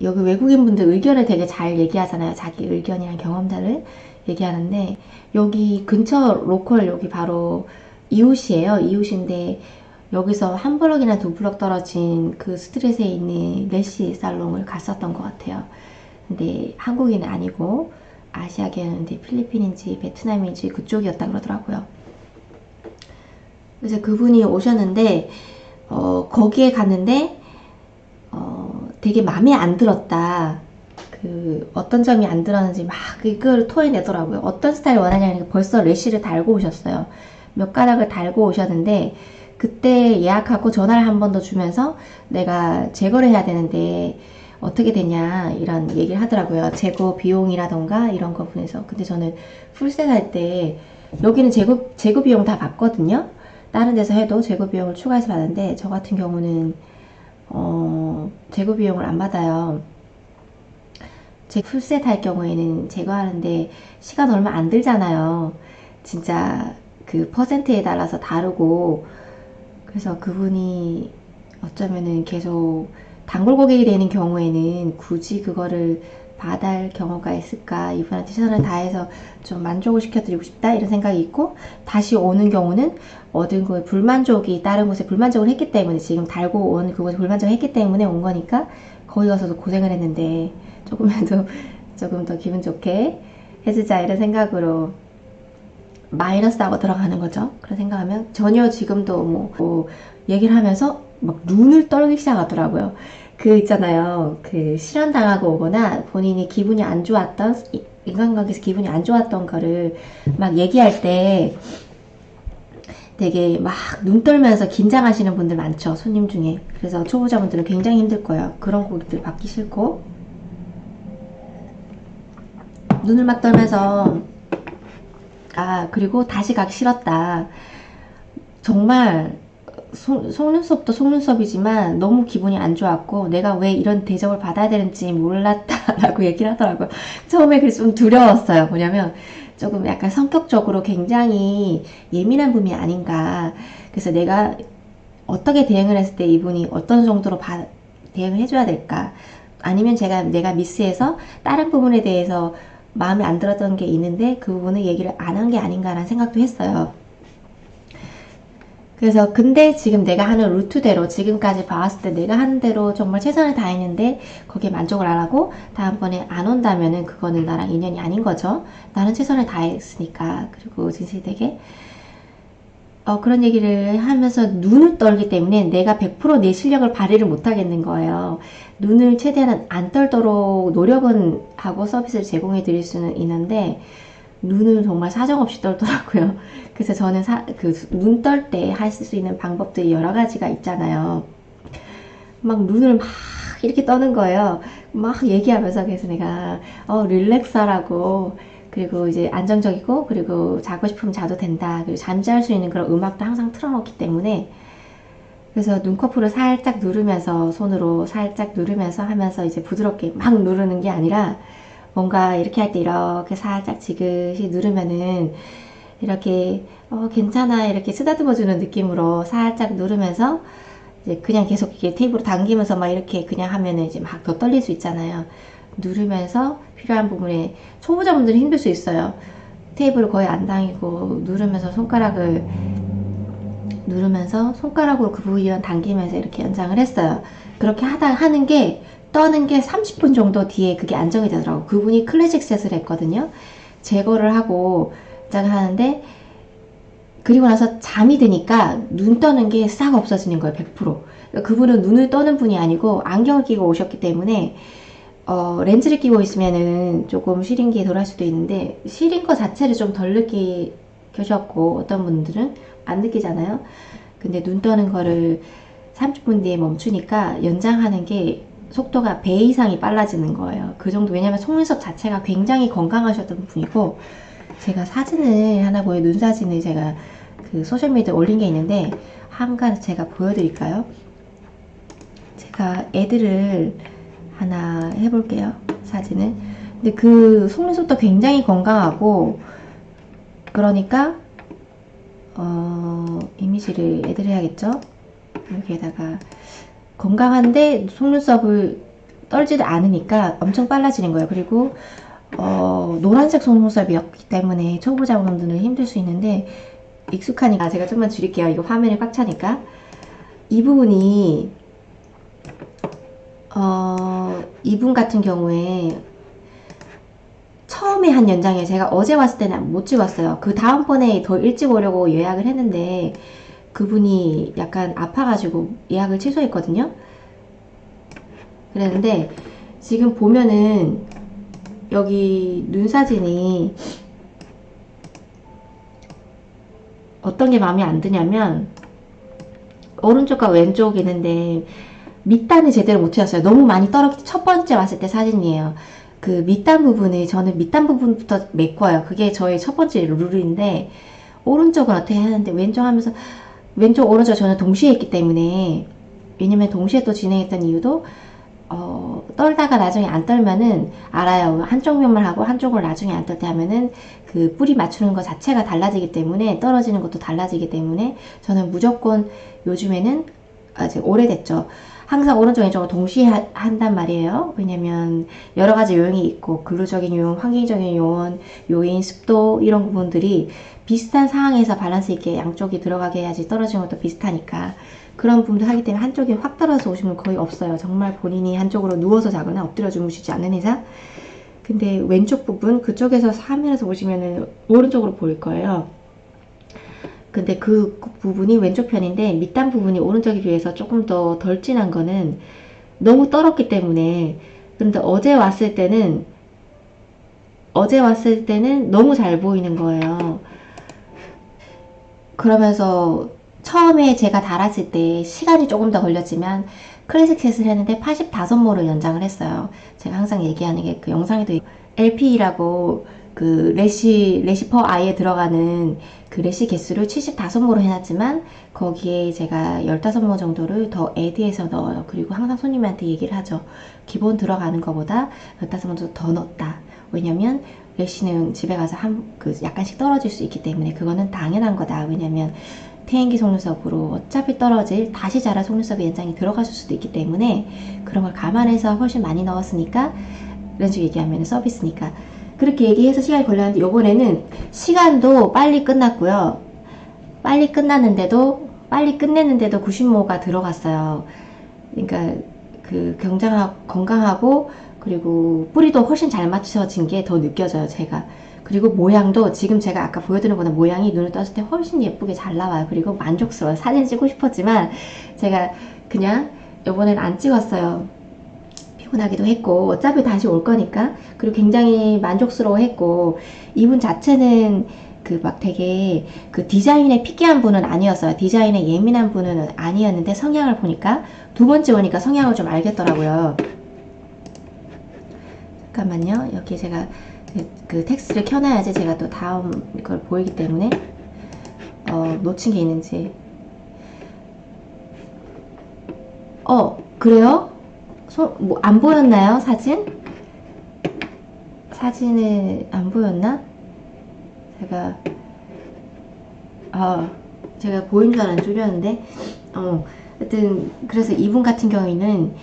여기 외국인분들 의견을 되게 잘 얘기하잖아요. 자기 의견이랑 경험자를 얘기하는데, 여기 근처 로컬, 여기 바로 이웃이에요. 이웃인데, 여기서 한 블럭이나 두 블럭 떨어진 그 스트릿에 있는 레시 살롱을 갔었던 것 같아요. 근데 한국인은 아니고, 아시아계였는데 필리핀인지 베트남인지 그쪽이었다 그러더라고요. 그래서 그분이 오셨는데, 거기에 갔는데, 되게 마음에 안 들었다. 그 어떤 점이 안 들었는지 막 그걸 토해내더라고요. 어떤 스타일 원하냐니까 벌써 레시를 달고 오셨어요. 몇 가닥을 달고 오셨는데 그때 예약하고 전화를 한 번 더 주면서 내가 제거를 해야 되는데 어떻게 되냐 이런 얘기를 하더라고요. 제거 비용이라던가 이런 거 분에서. 근데 저는 풀셋 할 때 여기는 제거 비용 다 받거든요. 다른 데서 해도 제거 비용을 추가해서 받는데 저 같은 경우는 제거 비용을 안 받아요. 풀셋 할 경우에는 제거하는데 시간 얼마 안 들잖아요. 진짜 그 퍼센트에 따라서 다르고, 그래서 그분이 어쩌면은 계속 단골 고객이 되는 경우에는 굳이 그거를 받아야 할 경우가 있을까, 이분한테 최선을 다해서 좀 만족을 시켜드리고 싶다 이런 생각이 있고, 다시 오는 경우는 얻은 거에 불만족이, 다른 곳에 불만족을 했기 때문에, 지금 달고 온 그곳에 불만족을 했기 때문에 온 거니까 거기 가서도 고생을 했는데 조금이라도 조금 더 기분 좋게 해주자 이런 생각으로 마이너스하고 들어가는 거죠. 그런 생각하면 전혀 지금도 뭐 얘기를 하면서 막 눈을 떨기 시작하더라고요. 그 있잖아요. 그 실현당하고 오거나 본인이 기분이 안 좋았던, 인간관계에서 기분이 안 좋았던 거를 막 얘기할 때 되게 막 눈 떨면서 긴장하시는 분들 많죠. 손님 중에. 그래서 초보자분들은 굉장히 힘들 거예요. 그런 고객들 받기 싫고, 눈을 막 떨면서 그리고 다시 가기 싫었다. 정말 속눈썹도 속눈썹이지만 너무 기분이 안 좋았고 내가 왜 이런 대접을 받아야 되는지 몰랐다라고 얘기를 하더라고요. 처음에 그래서 좀 두려웠어요. 뭐냐면 조금 약간 성격적으로 굉장히 예민한 분이 아닌가. 그래서 내가 어떻게 대응을 했을 때 이분이 어떤 정도로 대응을 해줘야 될까. 아니면 내가 미스해서 다른 부분에 대해서 마음에 안 들었던 게 있는데 그 부분을 얘기를 안 한 게 아닌가라는 생각도 했어요. 그래서 근데 지금 내가 하는 루트대로 지금까지 봐왔을 때 내가 하는 대로 정말 최선을 다했는데 거기에 만족을 안 하고 다음번에 안 온다면은 그거는 나랑 인연이 아닌 거죠. 나는 최선을 다했으니까. 그리고 진실되게 그런 얘기를 하면서 눈을 떨기 때문에 내가 100%내 실력을 발휘를 못 하겠는 거예요. 눈을 최대한 안 떨도록 노력은 하고 서비스를 제공해 드릴 수는 있는데 눈을 정말 사정없이 떨더라고요. 그래서 저는 눈 떨 때 할 수 있는 방법들이 여러 가지가 있잖아요. 막 눈을 막 이렇게 떠는 거예요. 막 얘기하면서. 그래서 내가 릴렉스하라고, 그리고 이제 안정적이고, 그리고 자고 싶으면 자도 된다, 그리고 잠잘 수 있는 그런 음악도 항상 틀어놓기 때문에. 그래서 눈꺼풀을 살짝 누르면서, 손으로 살짝 누르면서 하면서 이제 부드럽게 막 누르는 게 아니라 뭔가 이렇게 할 때 이렇게 살짝 지그시 누르면은 이렇게 괜찮아 이렇게 쓰다듬어주는 느낌으로 살짝 누르면서 이제 그냥 계속 이렇게 테이프로 당기면서 막 이렇게 그냥 하면은 이제 막 더 떨릴 수 있잖아요. 누르면서 필요한 부분에, 초보자분들은 힘들 수 있어요. 테이프를 거의 안 당기고 누르면서 손가락으로 그 부위만 당기면서 이렇게 연장을 했어요. 그렇게 하는 게, 떠는 게 30분 정도 뒤에 그게 안정이 되더라고요. 그분이 클래식 셋을 했거든요. 제거를 하고 짠 하는데, 그리고 나서 잠이 드니까 눈 떠는 게 싹 없어지는 거예요. 100%. 그분은 눈을 떠는 분이 아니고 안경을 끼고 오셨기 때문에 렌즈를 끼고 있으면은 조금 시린기에 덜할 수도 있는데, 시린 거 자체를 좀 덜 느끼셨고 어떤 분들은 안 느끼잖아요. 근데 눈 떠는 거를 30분 뒤에 멈추니까 연장하는 게 속도가 배 이상이 빨라지는 거예요. 그 정도. 왜냐면 속눈썹 자체가 굉장히 건강하셨던 분이고, 제가 사진을 하나 눈 사진을 제가 그 소셜미디어에 올린 게 있는데 한 가지 제가 보여드릴까요? 제가 애들을 하나 해볼게요. 사진을. 근데 그 속눈썹도 굉장히 건강하고, 그러니까 이미지를 애들 해야겠죠? 여기에다가 건강한데 속눈썹을 떨지도 않으니까 엄청 빨라지는 거예요. 그리고 노란색 속눈썹이었기 때문에 초보자분들은 힘들 수 있는데 익숙하니까 제가 좀만 줄일게요. 이거 화면이 꽉 차니까. 이 부분이 이분 같은 경우에 처음에 한 연장에 제가 어제 왔을 때는 못 찍었어요. 그 다음번에 더 일찍 오려고 예약을 했는데 그분이 약간 아파가지고 예약을 취소했거든요. 그랬는데 지금 보면은 여기 눈 사진이 어떤 게 마음에 안 드냐면 오른쪽과 왼쪽 있는데 밑단을 제대로 못 채웠어요. 너무 많이 떨어졌기. 첫 번째 왔을 때 사진이에요. 그 밑단 부분을 저는 밑단 부분부터 메꿔요. 그게 저의 첫 번째 룰인데 오른쪽은 어떻게 하는데 왼쪽 하면서 왼쪽 오른쪽 저는 동시에 했기 때문에 왜냐면 동시에 또 진행했던 이유도 떨다가 나중에 안 떨면은 알아요. 한쪽 면만 하고 한쪽을 나중에 안 떨 때 하면은 그 뿌리 맞추는 것 자체가 달라지기 때문에 떨어지는 것도 달라지기 때문에 저는 무조건 요즘에는 아직 오래됐죠. 항상 오른쪽 왼쪽을 동시에 한단 말이에요. 왜냐면 여러 가지 요인이 있고 근로적인 요인, 환경적인 요인, 습도 이런 부분들이 비슷한 상황에서 밸런스 있게 양쪽이 들어가게 해야지 떨어지는 것도 비슷하니까 그런 부분도 하기 때문에 한쪽이 확 떨어져서 오시는 건 거의 없어요. 정말 본인이 한쪽으로 누워서 자거나 엎드려 주무시지 않는 이상. 근데 왼쪽 부분 그쪽에서 화면에서 보시면은 오른쪽으로 보일 거예요. 근데 그 부분이 왼쪽 편인데 밑단 부분이 오른쪽에 비해서 조금 더 덜 진한 거는 너무 떨었기 때문에. 그런데 어제 왔을 때는 너무 잘 보이는 거예요. 그러면서 처음에 제가 달았을 때 시간이 조금 더 걸렸지만 클래식 셋을 했는데 85모를 연장을 했어요. 제가 항상 얘기하는 게 그 영상에도 LP라고 그 레시 퍼 아이에 들어가는 그 레시 개수를 75모로 해놨지만 거기에 제가 15모 정도를 더 애드해서 넣어요. 그리고 항상 손님한테 얘기를 하죠. 기본 들어가는 것보다 15모 더 넣었다. 왜냐면 레시는 집에 가서 약간씩 떨어질 수 있기 때문에 그거는 당연한 거다. 왜냐면 태행기 속눈썹으로 어차피 떨어질 다시 자랄 속눈썹의 연장이 들어갔을 수도 있기 때문에 그런 걸 감안해서 훨씬 많이 넣었으니까 이런 식으로 얘기하면 서비스니까 그렇게 얘기해서 시간이 걸렸는데 요번에는 시간도 빨리 끝났고요. 빨리 끝냈는데도 90모가 들어갔어요. 그러니까 그 건강하고 그리고 뿌리도 훨씬 잘 맞춰진 게 더 느껴져요. 제가. 그리고 모양도 지금 제가 아까 보여드린 것보다 모양이 눈을 떴을 때 훨씬 예쁘게 잘 나와요. 그리고 만족스러워요. 사진 찍고 싶었지만 제가 그냥 이번엔 안 찍었어요. 피곤하기도 했고 어차피 다시 올 거니까. 그리고 굉장히 만족스러워 했고 이분 자체는 그 막 되게 그 디자인에 피키한 분은 아니었어요. 디자인에 예민한 분은 아니었는데 성향을 보니까 두 번째 오니까 성향을 좀 알겠더라고요. 잠깐만요. 여기 제가 그 텍스트를 켜놔야지 제가 또 다음 걸 보이기 때문에 놓친 게 있는지. 그래요? 뭐 안 보였나요? 사진을 안 보였나? 제가 보인 줄 알았는데 줄였는데 하여튼 그래서 이분 같은 경우에는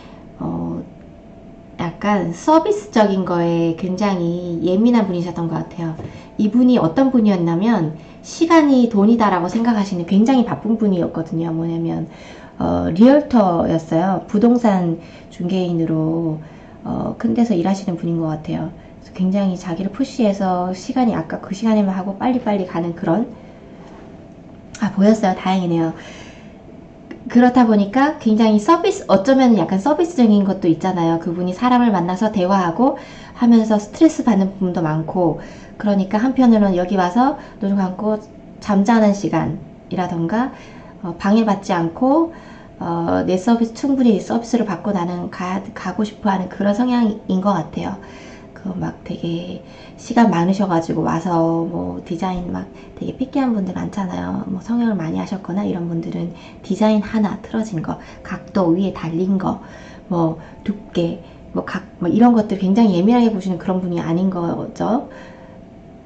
약간 서비스적인 거에 굉장히 예민한 분이셨던 것 같아요. 이분이 어떤 분이었냐면 시간이 돈이다라고 생각하시는 굉장히 바쁜 분이었거든요. 뭐냐면 리얼터였어요. 부동산 중개인으로 큰 데서 일하시는 분인 것 같아요. 그래서 굉장히 자기를 푸시해서 시간이 아까 그 시간에만 하고 빨리빨리 가는 그런 보였어요. 다행이네요. 그렇다 보니까 굉장히 어쩌면 약간 서비스적인 것도 있잖아요. 그분이 사람을 만나서 대화하고 하면서 스트레스 받는 부분도 많고, 그러니까 한편으로는 여기 와서 눈 감고 잠자는 시간이라던가, 방해받지 않고, 내 충분히 서비스를 받고 나는 가고 싶어 하는 그런 성향인 것 같아요. 막 되게 시간 많으셔가지고 와서 뭐 디자인 막 되게 피키한 분들 많잖아요. 뭐 성형을 많이 하셨거나 이런 분들은 디자인 하나 틀어진 거, 각도 위에 달린 거, 뭐 두께, 뭐 이런 것들 굉장히 예민하게 보시는 그런 분이 아닌 거죠.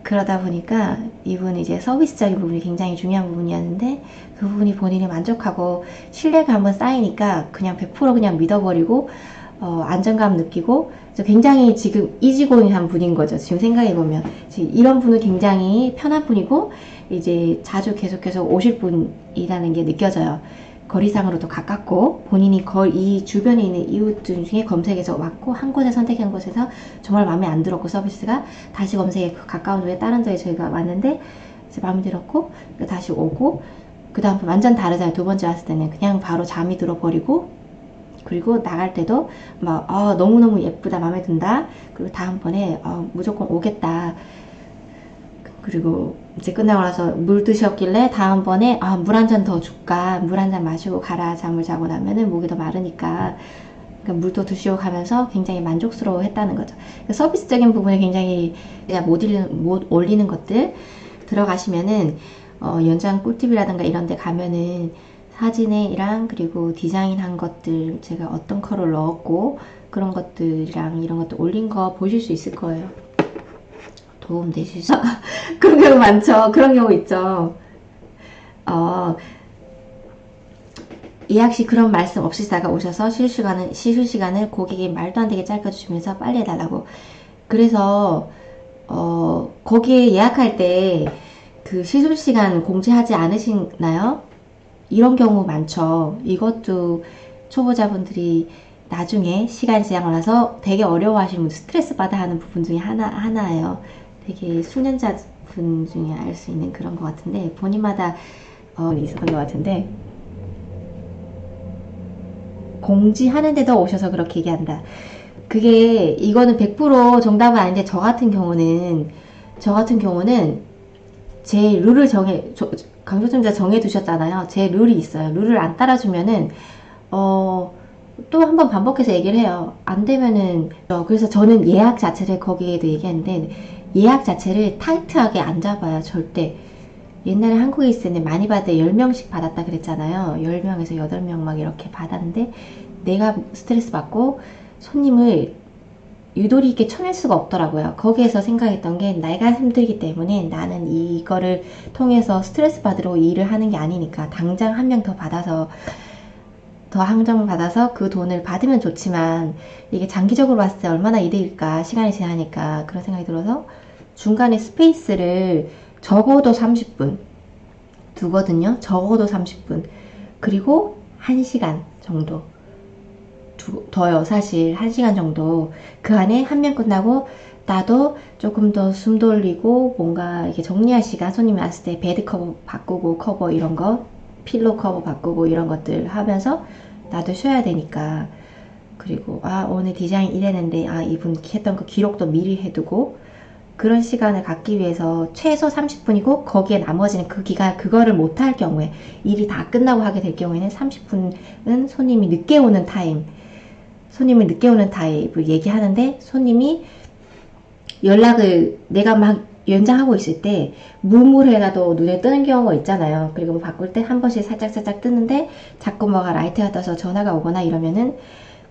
그러다 보니까 이분은 이제 서비스적인 부분이 굉장히 중요한 부분이었는데 그 부분이 본인이 만족하고 신뢰가 한번 쌓이니까 그냥 100% 그냥 믿어버리고 안정감 느끼고 굉장히 지금 이지고잉한 분인 거죠. 지금 생각해보면 이런 분은 굉장히 편한 분이고 이제 자주 계속해서 오실 분이라는 게 느껴져요. 거리상으로도 가깝고 본인이 이 주변에 있는 이웃들 중에 검색해서 왔고 한 곳에 선택한 곳에서 정말 마음에 안 들었고 서비스가 다시 검색해 가까운 쪽에 다른 데에 저희가 왔는데 마음에 들었고 다시 오고 그 다음 완전 다르잖아요. 두 번째 왔을 때는 그냥 바로 잠이 들어버리고 그리고 나갈 때도 막 너무너무 예쁘다 마음에 든다 그리고 다음번에 무조건 오겠다 그리고 이제 끝나고 나서 물 드셨길래 다음번에 물 한 잔 더 줄까 물 한 잔 마시고 가라 잠을 자고 나면은 목이 더 마르니까 그러니까 물도 드시고 가면서 굉장히 만족스러워 했다는 거죠. 그러니까 서비스적인 부분에 굉장히 못 올리는 것들 들어가시면은 연장 꿀팁이라든가 이런 데 가면은 사진이랑 그리고 디자인한 것들 제가 어떤 컬을 넣었고 그런 것들이랑 이런 것도 올린 거 보실 수 있을 거예요. 도움 되시죠? 그런 경우 많죠. 그런 경우 있죠. 예약 시 그런 말씀 없으시다가 오셔서 시술 시간을 고객이 말도 안 되게 짧게 주시면서 빨리 해달라고. 그래서 거기에 예약할 때 그 시술 시간 공지하지 않으시나요? 이런 경우 많죠. 이것도 초보자분들이 나중에 시간이 지나고 나서 되게 어려워하시는 스트레스 받아 하는 부분 중에 하나예요. 되게 수년자분 중에 알 수 있는 그런 것 같은데 본인마다 있었던 것 같은데 공지하는데도 오셔서 그렇게 얘기한다. 이거는 100% 정답은 아닌데 저 같은 경우는 제 룰을 강조점자 정해두셨잖아요. 제 룰이 있어요. 룰을 안 따라주면은 또 한 번 반복해서 얘기를 해요. 안 되면은 그래서 저는 예약 자체를 거기에도 얘기하는데 예약 자체를 타이트하게 안 잡아요. 절대. 옛날에 한국에 있을 때 많이 받을 때 10명씩 받았다 그랬잖아요. 10명에서 8명 막 이렇게 받았는데 내가 스트레스 받고 손님을 유도리 있게 쳐낼 수가 없더라고요. 거기에서 생각했던 게 내가 힘들기 때문에 나는 이거를 통해서 스트레스 받으러 일을 하는 게 아니니까 당장 한 명 더 받아서 더 항정을 받아서 그 돈을 받으면 좋지만 이게 장기적으로 봤을 때 얼마나 이득일까 시간이 지나니까 그런 생각이 들어서 중간에 스페이스를 적어도 30분 두거든요. 적어도 30분 그리고 1시간 정도 더요. 사실 1시간 정도 그 안에 한 명 끝나고 나도 조금 더 숨 돌리고 뭔가 이렇게 정리할 시간 손님이 왔을 때 베드 커버 바꾸고 커버 이런 거 필로 커버 바꾸고 이런 것들 하면서 나도 쉬어야 되니까 그리고 오늘 디자인 이랬는데 이분 했던 그 기록도 미리 해두고 그런 시간을 갖기 위해서 최소 30분이고 거기에 나머지는 그 기간 그거를 못할 경우에 일이 다 끝나고 하게 될 경우에는 30분은 손님이 늦게 오는 타입을 얘기하는데 손님이 연락을 내가 막 연장하고 있을 때 무물해라도 눈에 뜨는 경우가 있잖아요. 그리고 바꿀 때 한 번씩 살짝 뜨는데 자꾸 뭐가 라이트가 떠서 전화가 오거나 이러면은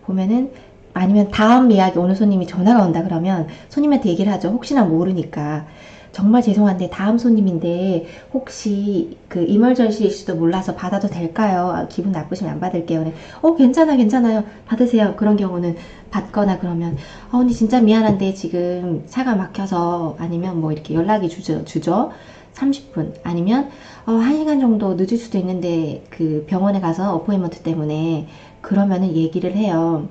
보면은 아니면 다음 예약이 오는 손님이 전화가 온다 그러면 손님한테 얘기를 하죠. 혹시나 모르니까 정말 죄송한데 다음 손님인데 혹시 그 이멀전시일지도 몰라서 받아도 될까요? 기분 나쁘시면 안 받을게요. 괜찮아요. 받으세요. 그런 경우는 받거나 그러면 언니 진짜 미안한데 지금 차가 막혀서 아니면 뭐 이렇게 연락이 주죠. 30분 아니면 1시간 정도 늦을 수도 있는데 그 병원에 가서 어포인먼트 때문에 그러면은 얘기를 해요.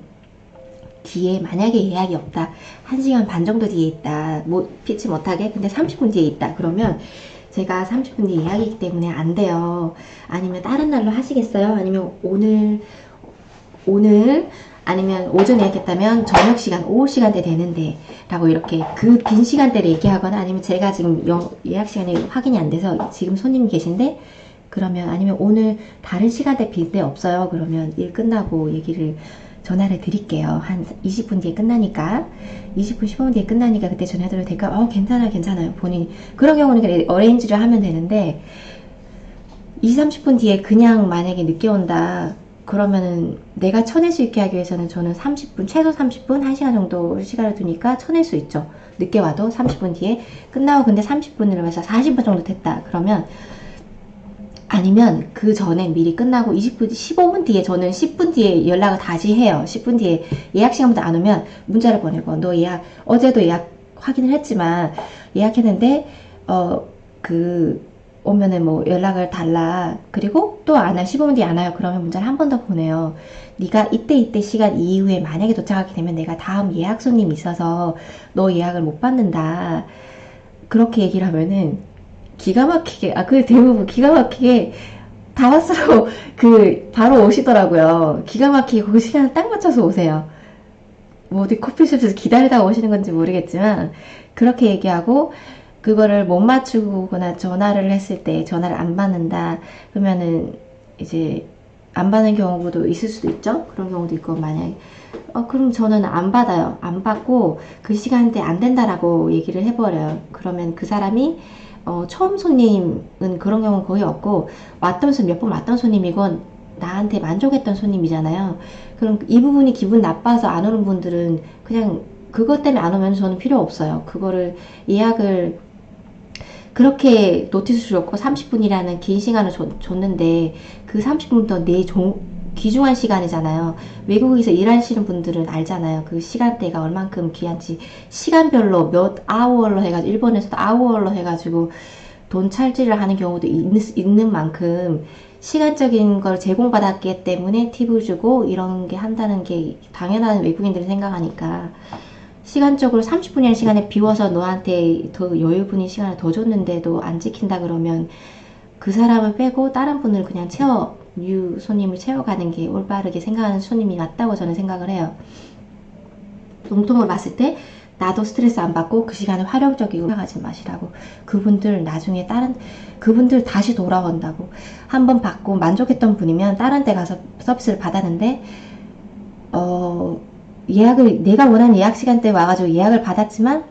뒤에 만약에 예약이 없다 1시간 반 정도 뒤에 있다 피치 못하게 근데 30분 뒤에 있다 그러면 제가 30분 뒤에 예약이기 때문에 안 돼요. 아니면 다른 날로 하시겠어요? 아니면 오늘 아니면 오전 예약했다면 저녁 시간 오후 시간대 되는데 라고 이렇게 그 빈 시간대를 얘기하거나 아니면 제가 지금 예약 시간이 확인이 안 돼서 지금 손님이 계신데 그러면 아니면 오늘 다른 시간대 빈 데 없어요. 그러면 일 끝나고 전화를 드릴게요. 한 20분 뒤에 끝나니까 20분 15분 뒤에 끝나니까 그때 전화드려도 될까? 괜찮아요. 본인이 그런 경우는 어레인지를 하면 되는데 20, 30분 뒤에 그냥 만약에 늦게 온다 그러면은 내가 쳐낼 수 있게 하기 위해서는 저는 30분 최소 30분 1시간 정도 시간을 두니까 쳐낼 수 있죠. 늦게 와도 30분 뒤에 끝나고 근데 30분이라고 해서 40분 정도 됐다 그러면 아니면 그 전에 미리 끝나고 20분, 15분 뒤에 저는 10분 뒤에 연락을 다시 해요. 10분 뒤에 예약 시간부터 안 오면 문자를 보내고 너 예약 어제도 예약 확인을 했지만 예약했는데 그 오면은 뭐 연락을 달라. 그리고 또 안 와요. 15분 뒤에 안 와요. 그러면 문자를 한 번 더 보내요. 네가 이때 시간 이후에 만약에 도착하게 되면 내가 다음 예약 손님이 있어서 너 예약을 못 받는다. 그렇게 얘기를 하면은 기가 막히게 그 대부분 기가 막히게 다 왔어요. 바로 오시더라고요. 기가 막히게 그 시간을 딱 맞춰서 오세요. 뭐 어디 커피숍에서 기다리다가 오시는 건지 모르겠지만 그렇게 얘기하고 그거를 못 맞추거나 전화를 했을 때 전화를 안 받는다 그러면은 이제 안 받는 경우도 있을 수도 있죠. 그런 경우도 있고 만약에 그럼 저는 안 받아요. 안 받고 그 시간대 안 된다라고 얘기를 해버려요. 그러면 그 사람이 처음 손님은 그런 경우는 거의 없고 왔던 손님 몇 번 왔던 손님이건 나한테 만족했던 손님이잖아요. 그럼 이 부분이 기분 나빠서 안 오는 분들은 그냥 그것 때문에 안 오면 저는 필요 없어요. 그거를 예약을 그렇게 노티스 줬고 30분이라는 긴 시간을 줬는데 그 30분부터 내 귀중한 시간이잖아요. 외국에서 일하시는 분들은 알잖아요. 그 시간대가 얼만큼 귀한지 시간별로 몇 아워로 해가지고 일본에서도 아워로 해가지고 돈 찰지를 하는 경우도 있는 만큼 시간적인 걸 제공받았기 때문에 팁을 주고 이런 게 한다는 게 당연한 외국인들이 생각하니까 시간적으로 30분이라는 시간에 비워서 너한테 더 여유분인 시간을 더 줬는데도 안 지킨다 그러면 그 사람을 빼고 다른 분을 그냥 뉴 손님을 채워가는 게 올바르게 생각하는 손님이 맞다고 저는 생각을 해요.笼統으로 봤을 때 나도 스트레스 안 받고 그 시간에 활용적이고 생각하지 마시라고. 그분들 나중에 그분들 다시 돌아온다고. 한번 받고 만족했던 분이면 다른 데 가서 서비스를 받았는데 내가 원하는 예약 시간대에 와가지고 예약을 받았지만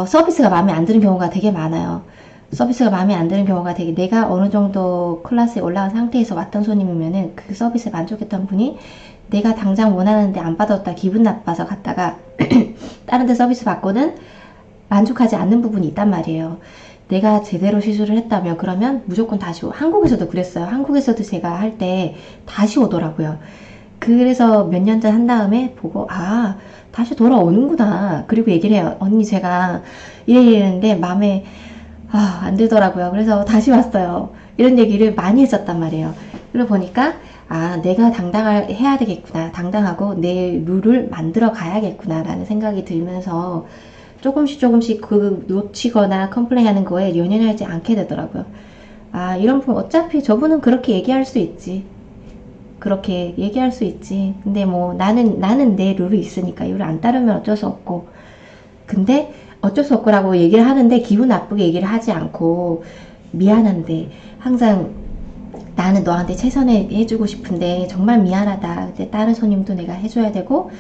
서비스가 마음에 안 드는 경우가 되게 많아요. 서비스가 마음에 안 드는 경우가 되게 내가 어느 정도 클래스에 올라간 상태에서 왔던 손님이면은 그 서비스에 만족했던 분이 내가 당장 원하는데 안 받았다 기분 나빠서 갔다가 다른 데 서비스 받고는 만족하지 않는 부분이 있단 말이에요. 내가 제대로 시술을 했다면 그러면 무조건 다시 한국에서도 그랬어요. 한국에서도 제가 할 때 다시 오더라고요. 그래서 몇 년 전 한 다음에 보고 다시 돌아오는구나. 그리고 얘기를 해요. 언니 제가 이랬는데 마음에 안 들더라고요. 그래서 다시 왔어요. 이런 얘기를 많이 했었단 말이에요. 그러고 보니까 내가 해야 되겠구나. 당당하고 내 룰을 만들어 가야겠구나 라는 생각이 들면서 조금씩 놓치거나 컴플레인 하는 거에 연연하지 않게 되더라고요. 이런 분 어차피 저분은 그렇게 얘기할 수 있지. 그렇게 얘기할 수 있지. 근데 뭐 나는 내 룰이 있으니까 이걸 안 따르면 어쩔 수 없고. 근데 어쩔 수 없고라고 얘기를 하는데 기분 나쁘게 얘기를 하지 않고 미안한데 항상 나는 너한테 최선을 해주고 싶은데 정말 미안하다. 근데 다른 손님도 내가 해줘야 되고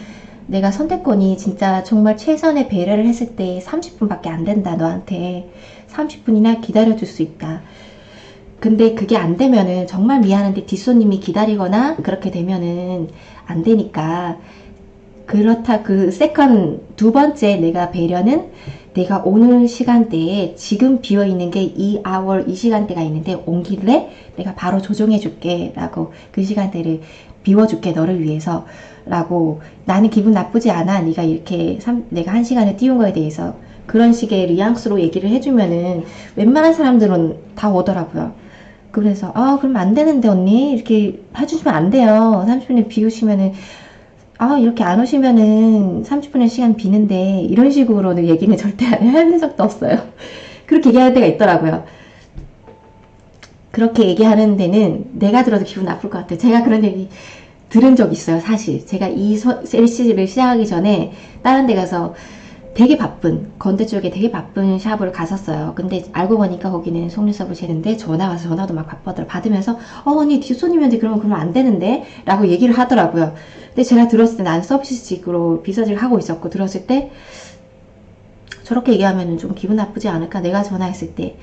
내가 선택권이 진짜 정말 최선의 배려를 했을 때 30분밖에 안 된다. 너한테 30분이나 기다려줄 수 있다. 근데 그게 안 되면은 정말 미안한데 뒷손님이 기다리거나 그렇게 되면은 안 되니까 그렇다. 두 번째 내가 배려는 내가 오늘 시간대에 지금 비어있는 게 이 시간대가 있는데 온 길래 내가 바로 조정해 줄게 라고 그 시간대를 비워줄게 너를 위해서 라고. 나는 기분 나쁘지 않아. 네가 이렇게 내가 한 시간을 띄운 거에 대해서 그런 식의 뉘앙스로 얘기를 해주면은 웬만한 사람들은 다 오더라고요. 그래서 그럼 안 되는데 언니 이렇게 해주시면 안 돼요. 30분에 비우시면은 이렇게 안 오시면은 30분의 시간 비는데 이런 식으로는 얘기는 절대 한 적도 없어요. 그렇게 얘기할 때가 있더라고요. 그렇게 얘기하는 데는 내가 들어도 기분 나쁠 것 같아요. 제가 그런 얘기 들은 적 있어요. 사실 제가 이 LC를 시작하기 전에 다른 데 가서 되게 바쁜 건대 쪽에 되게 바쁜 샵을 갔었어요. 근데 알고 보니까 거기는 속눈썹을 재는데 전화도 막 받으면서 언니 뒷손님한테 그러면 안 되는데 라고 얘기를 하더라고요. 근데 제가 들었을 때 나는 서비스직으로 비서직을 하고 있었고 들었을 때 저렇게 얘기하면 좀 기분 나쁘지 않을까. 내가 전화했을 때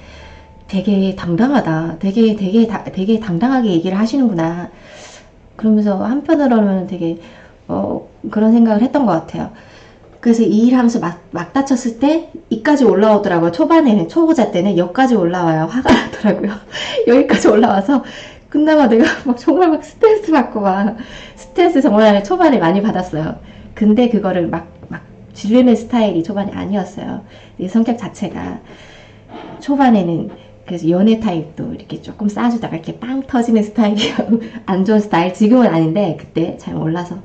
되게 당당하다. 되게 당당하게 얘기를 하시는구나. 그러면서 한편으로는 되게 그런 생각을 했던 것 같아요. 그래서 이 일 하면서 막 다쳤을 때 이까지 올라오더라고요. 초반에는, 초보자 때는 여기까지 올라와요. 화가 나더라고요. 여기까지 올라와서 끝나고 내가 막 정말 막 스트레스 받고 막 스트레스 정말 초반에 많이 받았어요. 근데 그거를 막 질르는 스타일이 초반에 아니었어요. 내 성격 자체가 초반에는 그래서 연애 타입도 이렇게 조금 싸주다가 이렇게 빵 터지는 스타일이요. 안 좋은 스타일. 지금은 아닌데 그때 잘 몰라서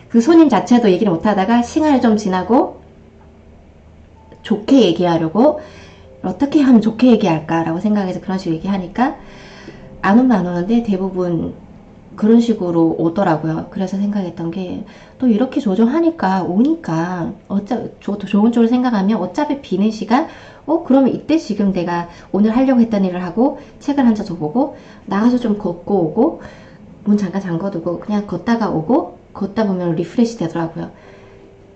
그 손님 자체도 얘기를 못하다가 시간이 좀 지나고 좋게 얘기하려고 어떻게 하면 좋게 얘기할까라고 생각해서 그런 식으로 얘기하니까 안 오면 안 오는데 대부분 그런 식으로 오더라고요. 그래서 생각했던 게 또 이렇게 조정하니까 오니까 저도 좋은 쪽으로 생각하면 어차피 비는 시간 그러면 이때 지금 내가 오늘 하려고 했던 일을 하고 책을 한 자 더 보고 나가서 좀 걷고 오고 문 잠깐 잠궈두고 그냥 걷다가 오고 걷다 보면 리프레시 되더라고요.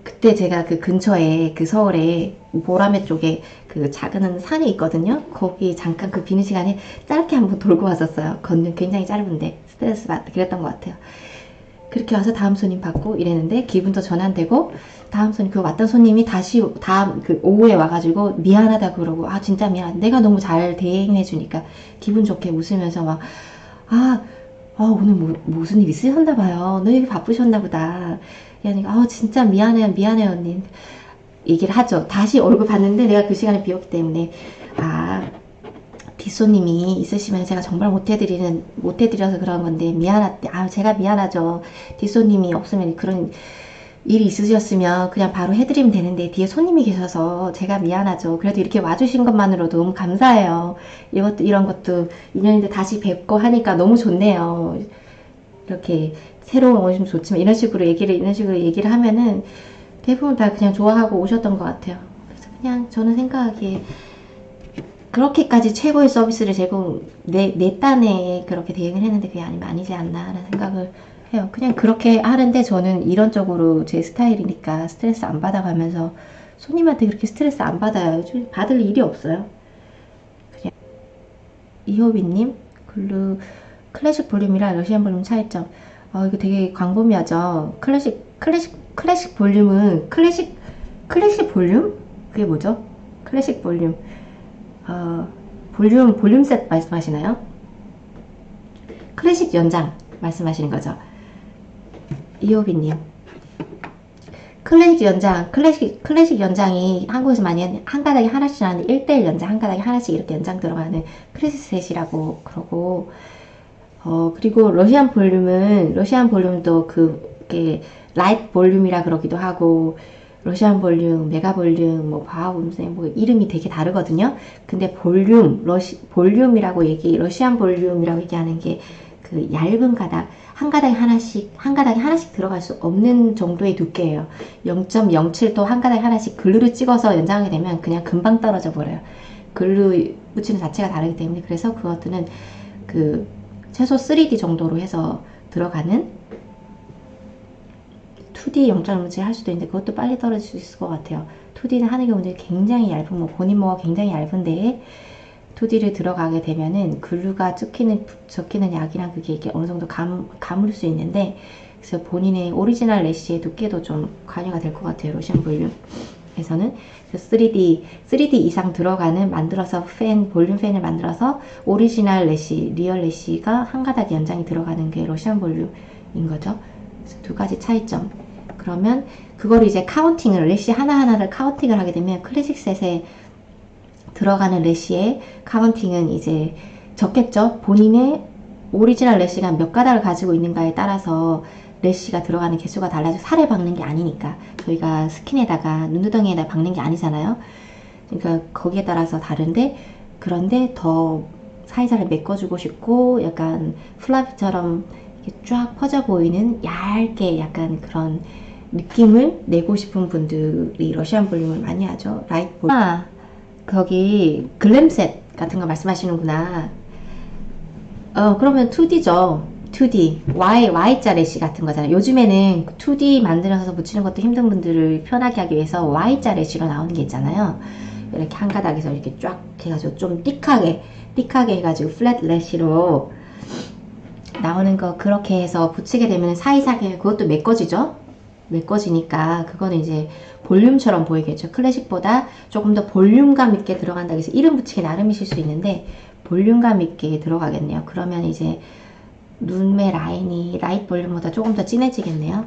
그때 제가 그 근처에 그 서울에 보라매 쪽에 그 작은 산이 있거든요. 거기 잠깐 그 비는 시간에 짧게 한번 돌고 왔었어요. 걷는 굉장히 짧은데 스트레스 받 그랬던 것 같아요. 그렇게 와서 다음 손님 받고 이랬는데 기분도 전환되고 다음 손님 그 왔던 손님이 다시 다음 그 오후에 와가지고 미안하다 그러고 아 진짜 미안 내가 너무 잘 대행해 주니까 기분 좋게 웃으면서 막 오늘 무슨 일 있으셨나 봐요. 너희 바쁘셨나 보다. 그러니까 진짜 미안해요 언니. 얘기를 하죠. 다시 얼굴 봤는데 내가 그 시간에 비웠기 때문에 뒷손님이 있으시면 제가 정말 못해드려서 그런 건데 제가 미안하죠. 뒷손님이 없으면 그런 일이 있으셨으면 그냥 바로 해드리면 되는데 뒤에 손님이 계셔서 제가 미안하죠. 그래도 이렇게 와주신 것만으로도 너무 감사해요. 이런 것도 인연인데 다시 뵙고 하니까 너무 좋네요. 이렇게 새로운 오시면 좋지만 이런 식으로 얘기를 하면은 대부분 다 그냥 좋아하고 오셨던 것 같아요. 그래서 그냥 저는 생각하기에 그렇게까지 최고의 서비스를 내 딴에 그렇게 대응을 했는데 그게 아니지 않나라는 생각을 해요. 그냥 그렇게 하는데 저는 이런 쪽으로 제 스타일이니까 스트레스 안 받아가면서 손님한테 그렇게 스트레스 안 받아요. 받을 일이 없어요. 그냥 이효빈님 클래식 볼륨이랑 러시안 볼륨 차이점. 이거 되게 광범위하죠. 클래식 볼륨은 클래식 볼륨? 그게 뭐죠? 클래식 볼륨. 볼륨셋 말씀하시나요? 클래식 연장 말씀하시는 거죠? 이호빈님. 클래식 연장이 한국에서 많이 한 가닥에 하나씩 나는데 1대1 연장 한 가닥에 하나씩 이렇게 연장 들어가는 클래식셋이라고 그러고 그리고 러시안 볼륨도 그게 라이트 볼륨이라 그러기도 하고 러시안 볼륨, 메가 볼륨, 바하볼륨 이름이 되게 다르거든요. 근데 러시안 볼륨이라고 얘기하는 게 그 얇은 가닥, 한 가닥에 하나씩 들어갈 수 없는 정도의 두께예요. 0.07도 한 가닥에 하나씩 글루를 찍어서 연장하게 되면 그냥 금방 떨어져 버려요. 글루 붙이는 자체가 다르기 때문에 그래서 그것들은 그 최소 3D 정도로 해서 들어가는 2D 0.07 할 수도 있는데 그것도 빨리 떨어질 수 있을 것 같아요. 2D는 하는 경우는 굉장히 얇은 본인 모가 굉장히 얇은데 2D를 들어가게 되면은 글루가 적히는 약이랑 그게 이게 어느 정도 가물 수 있는데 그래서 본인의 오리지널 래쉬의 두께도 좀 관여가 될 것 같아요. 로션 볼륨에서는 3D 이상 들어가는 만들어서 볼륨 팬을 만들어서 오리지널 래쉬, 리얼 래쉬가 한 가닥 연장이 들어가는 게 로션 볼륨인 거죠. 그래서 두 가지 차이점. 그러면 그거를 이제 래쉬 하나하나를 카운팅을 하게 되면 클래식 셋에 들어가는 래쉬의 카운팅은 이제 적겠죠. 본인의 오리지널 래쉬가 몇 가닥을 가지고 있는가에 따라서 래쉬가 들어가는 개수가 달라져. 살에 박는 게 아니니까 저희가 스킨에다가 눈두덩이에다 박는 게 아니잖아요. 그러니까 거기에 따라서 다른데 그런데 더 사이사를 메꿔주고 싶고 약간 플라피처럼 쫙 퍼져 보이는 얇게 약간 그런 느낌을 내고 싶은 분들이 러시안 볼륨을 많이 하죠. 라이트 볼륨. 거기 글램셋 같은 거 말씀하시는구나. 그러면 2D죠. 2D. Y자 래쉬 같은 거잖아요. 요즘에는 2D 만들어서 붙이는 것도 힘든 분들을 편하게 하기 위해서 Y자 래쉬로 나오는 게 있잖아요. 이렇게 한 가닥에서 이렇게 쫙 해가지고 좀 띡하게 해가지고 플랫 래쉬로 나오는 거 그렇게 해서 붙이게 되면 사이사게 그것도 메꿔지죠. 메꿔지니까 그거는 이제 볼륨처럼 보이겠죠. 클래식보다 조금 더 볼륨감 있게 들어간다 해서 이름 붙이기 나름이실 수 있는데 볼륨감 있게 들어가겠네요. 그러면 이제 눈매 라인이 라이트 볼륨보다 조금 더 진해지겠네요.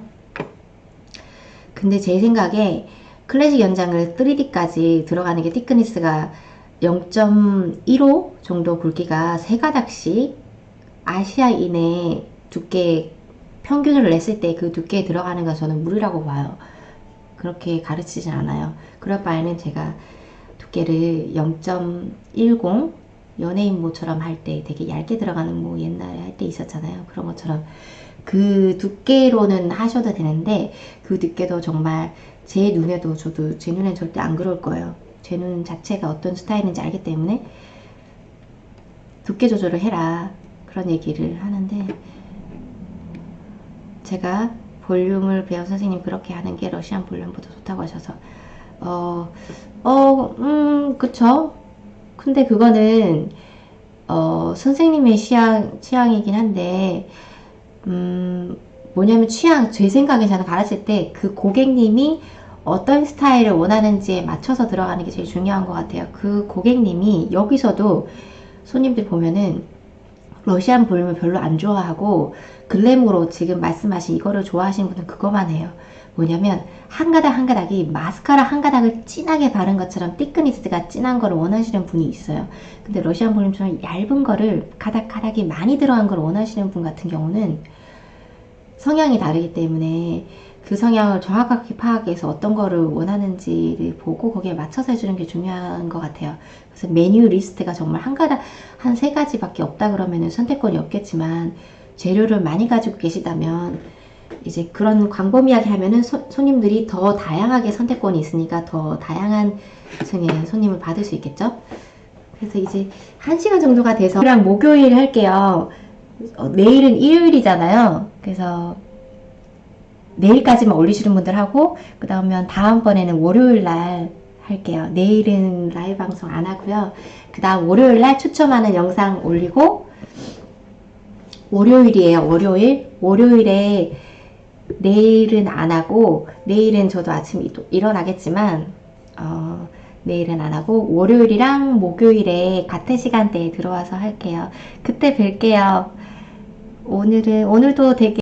근데 제 생각에 클래식 연장을 3D까지 들어가는 게 티크니스가 0.15 정도 굵기가 3가닥씩 아시아인의 두께 평균을 냈을 때 그 두께에 들어가는 건 저는 무리라고 봐요. 그렇게 가르치진 않아요. 그럴 바에는 제가 두께를 0.10 연예인 모처럼 할 때 되게 얇게 들어가는 모 옛날에 할 때 있었잖아요. 그런 것처럼 그 두께로는 하셔도 되는데 그 두께도 정말 제 눈에도 저도 제 눈엔 절대 안 그럴 거예요. 제 눈 자체가 어떤 스타일인지 알기 때문에 두께 조절을 해라 그런 얘기를 하는데 제가 볼륨을 배운 선생님 그렇게 하는 게 러시안 볼륨보다 좋다고 하셔서 그쵸. 근데 그거는 선생님의 취향이긴 한데 뭐냐면 제 생각에 저는 가르칠 때 그 고객님이 어떤 스타일을 원하는지에 맞춰서 들어가는 게 제일 중요한 것 같아요. 그 고객님이 여기서도 손님들 보면은 러시안 볼륨을 별로 안 좋아하고 글램으로 지금 말씀하신 이거를 좋아하시는 분은 그거만 해요. 뭐냐면 한 가닥 한 가닥이 마스카라 한 가닥을 진하게 바른 것처럼 티크니스가 진한 거를 원하시는 분이 있어요. 근데 러시안 볼륨처럼 얇은 거를 가닥가닥이 많이 들어간 걸 원하시는 분 같은 경우는 성향이 다르기 때문에 그 성향을 정확하게 파악해서 어떤 거를 원하는지를 보고 거기에 맞춰서 해주는 게 중요한 것 같아요. 그래서 메뉴 리스트가 정말 한 세 가지밖에 없다 그러면 선택권이 없겠지만 재료를 많이 가지고 계시다면 이제 그런 광범위하게 하면은 손님들이 더 다양하게 선택권이 있으니까 더 다양한 층의 손님을 받을 수 있겠죠. 그래서 이제 1시간 정도가 돼서 그냥 목요일 할게요. 내일은 일요일이잖아요. 그래서 내일까지만 올리시는 분들 하고 그 다음번에는 월요일 날 할게요. 내일은 라이브 방송 안 하고요. 그 다음 월요일 날 추첨하는 영상 올리고 월요일이에요. 월요일에 내일은 안 하고 내일은 저도 아침 일어나겠지만 내일은 안 하고 월요일이랑 목요일에 같은 시간대에 들어와서 할게요. 그때 뵐게요. 오늘도 되게